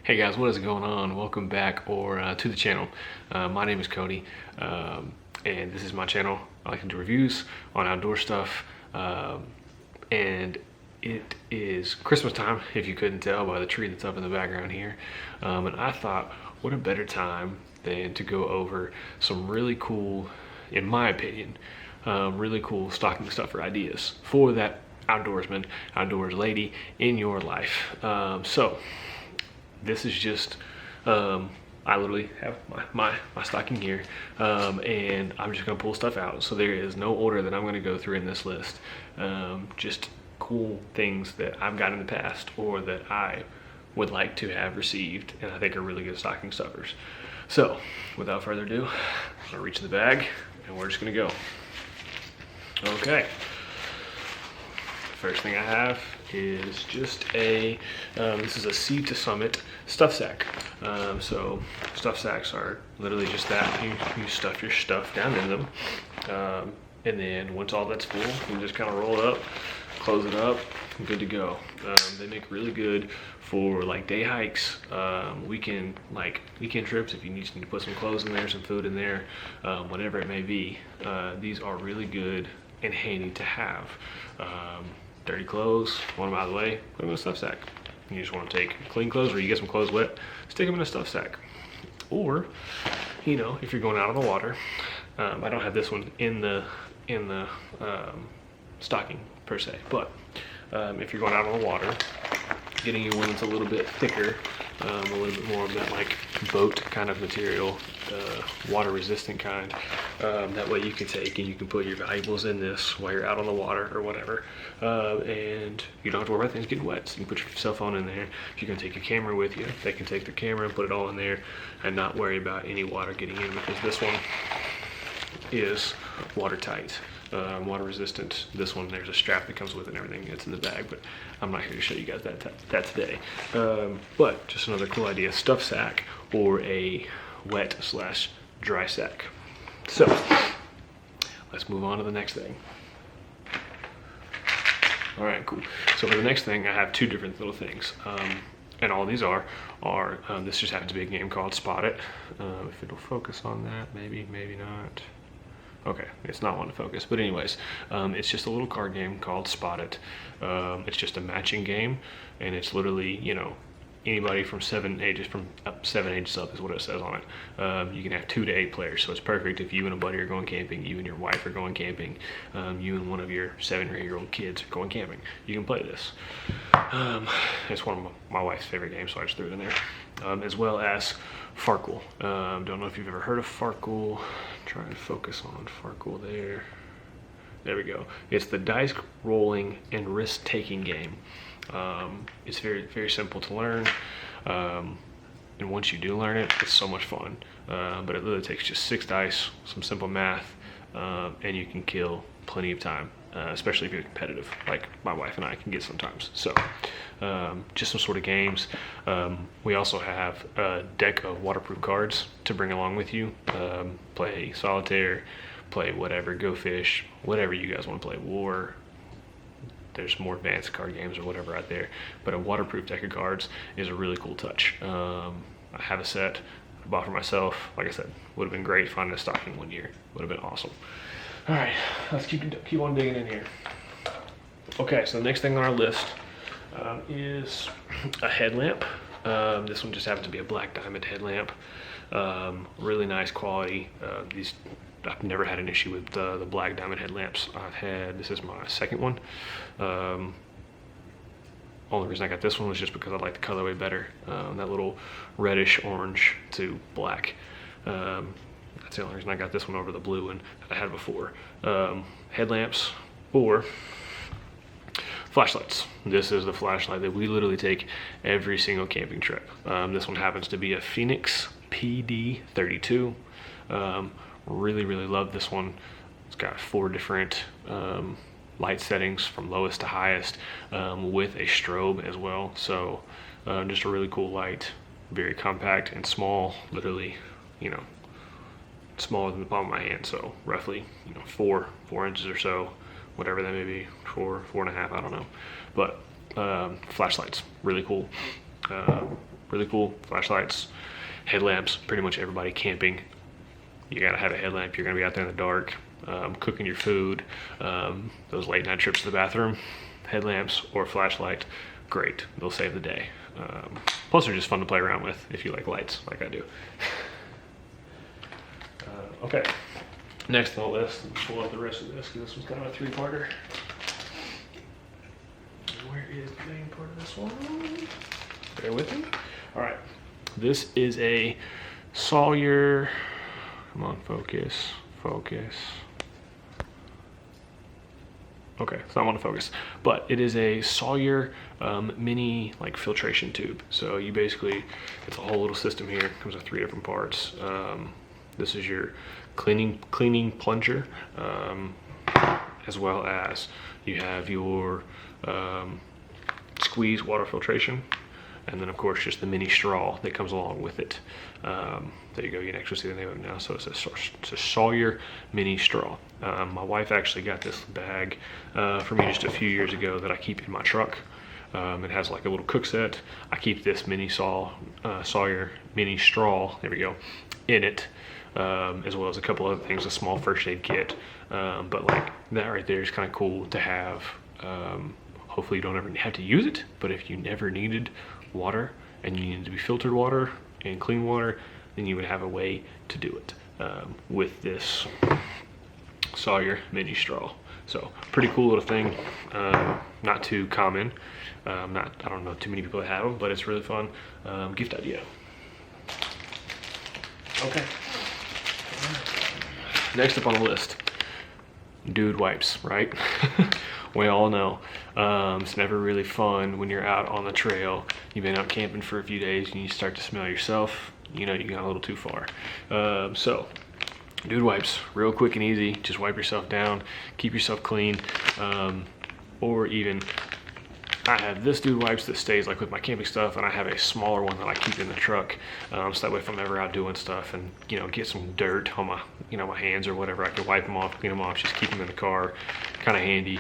Hey guys, what is going on? Welcome back to the channel. My name is Cody, and this is my channel. I like to do reviews on outdoor stuff, and it is Christmas time, if you couldn't tell by the tree that's up in the background here. And I thought, what a better time than to go over some really cool, in my opinion, really cool stocking stuffer ideas for that outdoorsman, outdoors lady in your life. This is just, I literally have my stocking here, and I'm just gonna pull stuff out. So there is no order that I'm gonna go through in this list. Just cool things that I've got in the past or that I would like to have received and I think are really good stocking stuffers. So without further ado, I'm gonna reach in the bag and we're just gonna go. Okay. First thing I have is just this is a Sea to Summit stuff sack. So stuff sacks are literally just that. You stuff your stuff down in them. And then once all that's full, you just kind of roll it up, close it up, and good to go. They make really good for like day hikes, weekend trips if you need to put some clothes in there, some food in there, whatever it may be. These are really good and handy to have. Dirty clothes, want them out of the way, put them in a stuff sack. You just want to take clean clothes or you get some clothes wet, stick them in a stuff sack. Or, you know, if you're going out on the water, I don't have this one in the stocking per se, but if you're going out on the water, getting you one that's a little bit thicker, a little bit more of that like boat kind of material, water resistant kind. That way you can take and you can put your valuables in this while you're out on the water or whatever, and you don't have to worry about things getting wet. So you can put your cell phone in there. If you're gonna take your camera with you, they can take their camera and put it all in there and not worry about any water getting in, because this one is watertight. Water resistant. This one, there's a strap that comes with it and everything. It's in the bag, but I'm not here to show you guys that today. But just another cool idea, stuff sack or a wet / dry sack. So let's move on to the next thing. All right, cool. So for the next thing, I have two different little things. And all these are this just happens to be a game called Spot It. If it'll focus on that, maybe not. Okay, it's not one to focus, but anyways, it's just a little card game called Spot It. It's just a matching game, and it's literally, you know, anybody from 7 ages up is what it says on it. You can have 2 to 8 players, so it's perfect if you and a buddy are going camping, you and your wife are going camping, you and one of your 7 or 8-year-old kids are going camping. You can play this. It's one of my wife's favorite games, so I just threw it in there. As well as Farkle. Don't know if you've ever heard of Farkle. Try and focus on Farkle there. There we go. It's the dice rolling and risk taking game. It's very, very simple to learn. And once you do learn it, it's so much fun. But it literally takes just 6 dice, some simple math, and you can kill plenty of time, especially if you're competitive, like my wife and I can get sometimes. So just some sort of games. We also have a deck of waterproof cards to bring along with you. Play solitaire, play whatever, go fish, whatever you guys want to play, war. There's more advanced card games or whatever out there, but a waterproof deck of cards is a really cool touch. I have a set I bought for myself. Like I said, would have been great finding a stocking one year. Would have been awesome. All right, let's keep on digging in here. Okay, so the next thing on our list is a headlamp. This one just happens to be a black diamond headlamp. Really nice quality. I've never had an issue with the black diamond headlamps. This is my second one. Only reason I got this one was just because I like the colorway better. That little reddish orange to black. That's the only reason I got this one over the blue one that I had before. Headlamps or flashlights. This is the flashlight that we literally take every single camping trip. This one happens to be a Phoenix PD32. Really, really love this one. It's got 4 different light settings from lowest to highest, with a strobe as well. So just a really cool light, very compact and small, literally, you know, smaller than the palm of my hand. So roughly, you know, 4 inches or so, whatever that may be, 4.5, I don't know. But flashlights, really cool. really cool. Flashlights, headlamps, pretty much everybody camping, you gotta have a headlamp. You're gonna be out there in the dark, cooking your food, those late night trips to the bathroom, headlamps or flashlight, great, they'll save the day. Plus they're just fun to play around with if you like lights like I do. Okay, next on the list, let's pull up the rest of this because this was kind of a three-parter. Where is the main part of this one? Bear with me. All right, this is a Sawyer, come on, focus. Okay, so I want to focus, but it is a Sawyer mini like filtration tube. So you basically, it's a whole little system here. It comes with 3 different parts. This is your cleaning plunger, as well as you have your squeeze water filtration, and then of course just the mini straw that comes along with it. There you go, you can actually see the name of it now. So it's a Sawyer mini straw. My wife actually got this bag for me just a few years ago that I keep in my truck. It has like a little cook set. I keep this mini Sawyer mini straw, there we go, in it, as well as a couple other things, a small first aid kit. But like that right there is kind of cool to have. Hopefully you don't ever have to use it, but if you never needed water and you needed to be filtered water and clean water, then you would have a way to do it with this Sawyer mini straw. So pretty cool little thing, not too common. I don't know too many people that have them, but it's really fun. Gift idea. Okay. Next up on the list, dude wipes, right? We all know it's never really fun when you're out on the trail. You've been out camping for a few days and you start to smell yourself. You know, you got a little too far. So dude wipes, real quick and easy. Just wipe yourself down, keep yourself clean. Or even, I have this dude wipes that stays like with my camping stuff, and I have a smaller one that I keep in the truck. So that way if I'm ever out doing stuff and, you know, get some dirt on my, you know, my hands or whatever, I can wipe them off, clean them off, just keep them in the car, kind of handy.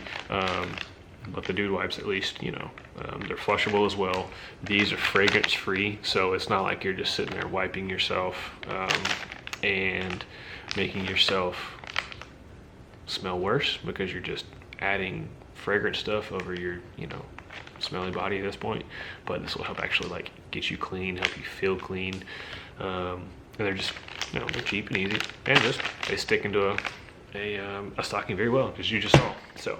But the dude wipes, at least, you know, they're flushable as well. These are fragrance free, so it's not like you're just sitting there wiping yourself and making yourself smell worse, because you're just adding fragrant stuff over your, you know, smelly body at this point. But this will help actually like get you clean, help you feel clean. And they're just, you know, they're cheap and easy, and just they stick into a stocking very well, as you just saw. So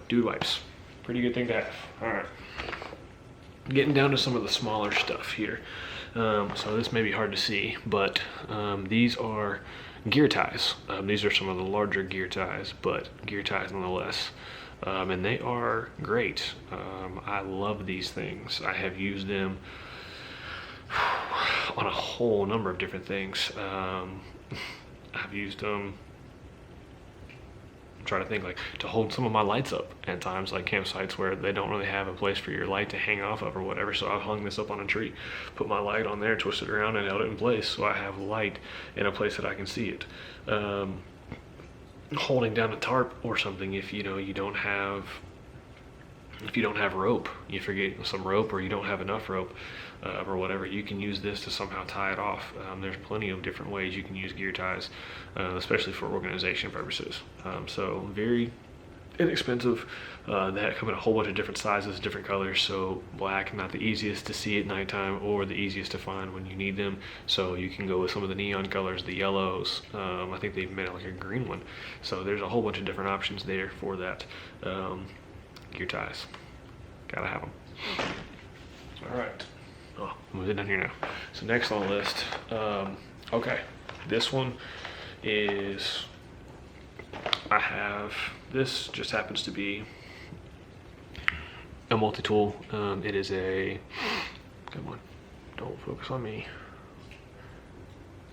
dude wipes, pretty good thing to have. All right, getting down to some of the smaller stuff here. So this may be hard to see, but these are gear ties. These are some of the larger gear ties, but gear ties nonetheless. And they are great. I love these things. I have used them on a whole number of different things. I've used them, I'm trying to think, like to hold some of my lights up at times, like campsites where they don't really have a place for your light to hang off of or whatever. So I've hung this up on a tree, put my light on there, twisted around, and held it in place so I have light in a place that I can see it. Holding down a tarp or something, if you know you don't have rope, you forget some rope, or you don't have enough rope, or whatever, you can use this to somehow tie it off. There's plenty of different ways you can use gear ties, especially for organization purposes. So very inexpensive. That come in a whole bunch of different sizes, different colors. So black, not the easiest to see at nighttime or the easiest to find when you need them. So you can go with some of the neon colors, the yellows. I think they've made like a green one. So there's a whole bunch of different options there for that. Gear ties, gotta have them. All right, moving down here now. So next on the list, okay, this one is, I have, this just happens to be a multi-tool. It is a, come on, don't focus on me.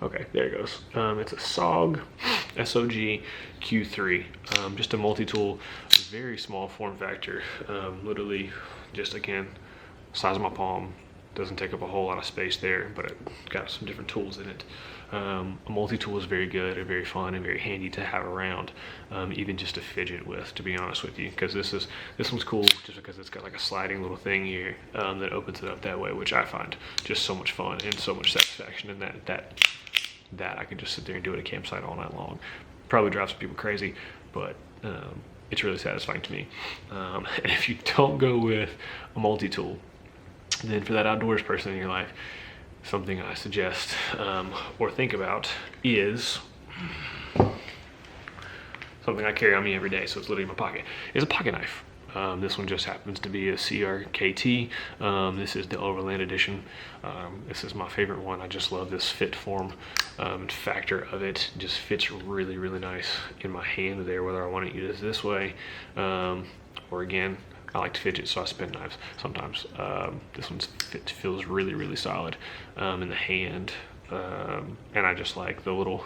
Okay, there it goes. It's a SOG, S-O-G Q3, just a multi-tool, very small form factor, literally just, again, size of my palm, Doesn't take up a whole lot of space there, but it got some different tools in it. A multi-tool is very good and very fun and very handy to have around, even just to fidget with, to be honest with you, because this one's cool just because it's got like a sliding little thing here that opens it up that way, which I find just so much fun and so much satisfaction in that I can just sit there and do it at a campsite all night long. Probably drives people crazy, but it's really satisfying to me. And if you don't go with a multi-tool, then for that outdoors person in your life, something I suggest or think about is something I carry on me every day, so it's literally in my pocket, is a pocket knife. This one just happens to be a CRKT. This is the Overland edition. This is my favorite one. I just love this fit form factor of it. Just fits really, really nice in my hand there, whether I want to use it this way or again, I like to fidget, so I spin knives sometimes. This one feels really, really solid in the hand, and I just like the little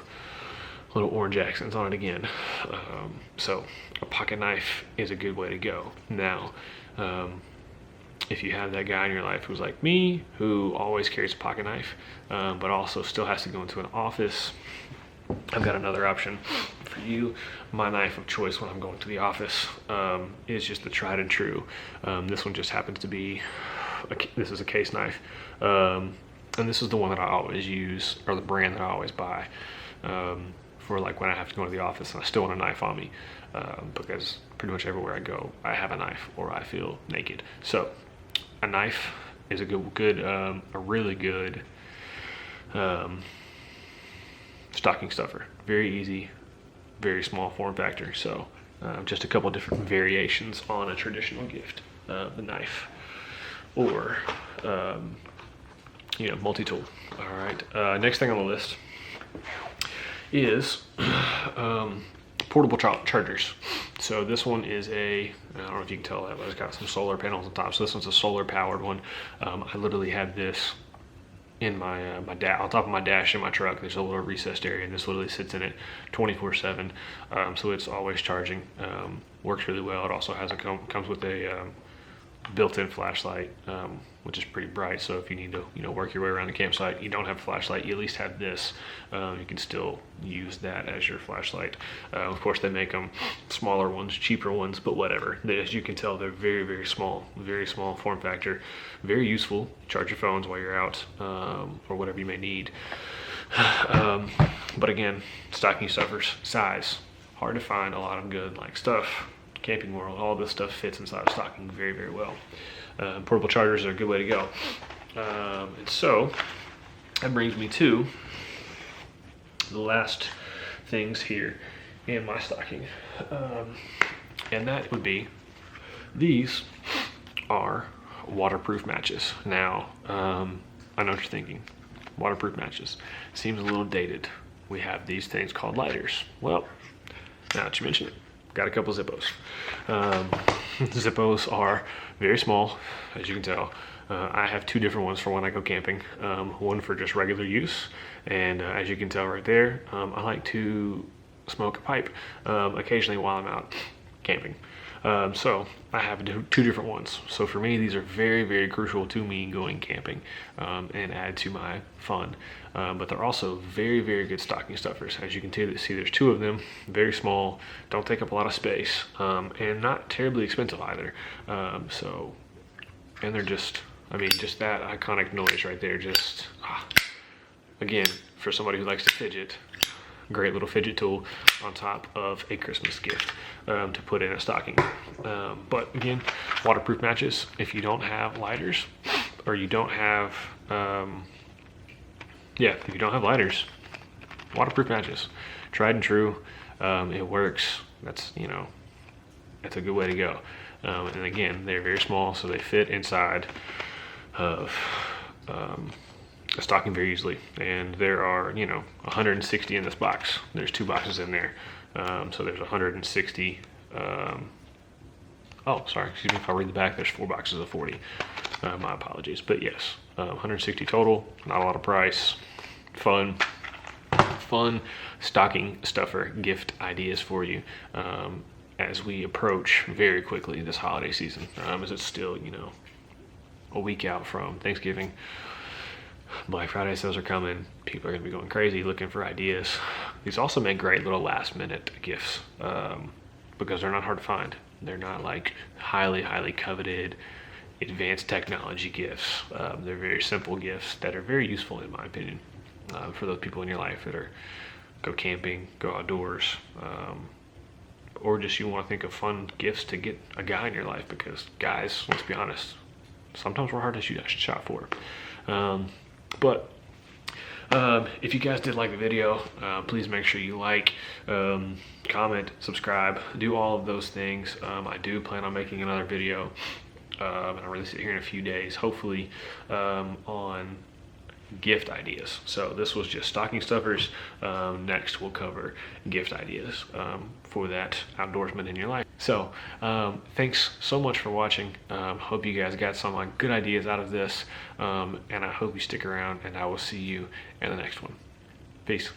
orange accents on it again. So a pocket knife is a good way to go. Now, if you have that guy in your life who's like me, who always carries a pocket knife, but also still has to go into an office, I've got another option for you. My knife of choice when I'm going to the office is just the tried and true. This one just happens to be, this is a case knife. And this is the one that I always use, or the brand that I always buy for like when I have to go to the office and I still want a knife on me, because pretty much everywhere I go, I have a knife or I feel naked. So a knife is a really good stocking stuffer. Very easy, very small form factor. So just a couple different variations on a traditional gift, the knife, or multi-tool. All right. Next thing on the list is portable chargers. So this one is I don't know if you can tell that, but it's got some solar panels on top. So this one's a solar powered one. I literally have this in my on top of my dash in my truck. There's a little recessed area, and this literally sits in it 24/7. So it's always charging. Works really well. It also has comes with a built-in flashlight, which is pretty bright. So if you need to work your way around the campsite, you don't have a flashlight, you at least have this. You can still use that as your flashlight. Of course, they make them smaller ones, cheaper ones, but whatever. As you can tell, they're very, very small form factor, very useful. Charge your phones while you're out, or whatever you may need. But again, stocking stuffers, size, hard to find a lot of good stuff. Camping World, all this stuff fits inside of stocking very, very well. Portable chargers are a good way to go. And so that brings me to the last things here in my stocking. And that would be, these are waterproof matches. Now, I know what you're thinking. Waterproof matches. Seems a little dated. We have these things called lighters. Well, now that you mention it, got a couple Zippos. Zippos are very small, as you can tell. I have two different ones for when I go camping. One for just regular use, and as you can tell right there, I like to smoke a pipe occasionally while I'm out camping. So I have two different ones. So for me, these are very, very crucial to me going camping and add to my fun. But they're also very, very good stocking stuffers. As you can see, there's two of them, very small, don't take up a lot of space, and not terribly expensive either. And they're just that iconic noise right there. Again, for somebody who likes to fidget, great little fidget tool on top of a Christmas gift to put in a stocking. But again, waterproof matches. If you don't have lighters, or you don't have if you don't have lighters, waterproof matches, tried and true. It works. That's a good way to go. And again, they're very small, so they fit inside of a stocking very easily. And there are 160 in this box. There's two boxes in there, so there's 160. Excuse me, if I read the back, there's 4 boxes of 40. My apologies, but yes, 160 total. Not a lot of price. Fun stocking stuffer gift ideas for you as we approach very quickly this holiday season, as it's still a week out from Thanksgiving. Black Friday sales are coming. People are going to be going crazy looking for ideas. These also make great little last minute gifts because they're not hard to find. They're not like highly coveted advanced technology gifts. They're very simple gifts that are very useful in my opinion for those people in your life that are go camping, go outdoors, or just you want to think of fun gifts to get a guy in your life, because guys, let's be honest, sometimes we're hard to shoot shot for. But if you guys did like the video, please make sure you like, comment, subscribe, do all of those things. I do plan on making another video, and I'll release it here in a few days, hopefully on gift ideas. So this was just stocking stuffers. Next we'll cover gift ideas for that outdoorsman in your life. So thanks so much for watching. Hope you guys got some good ideas out of this, and I hope you stick around, and I will see you in the next one. Peace.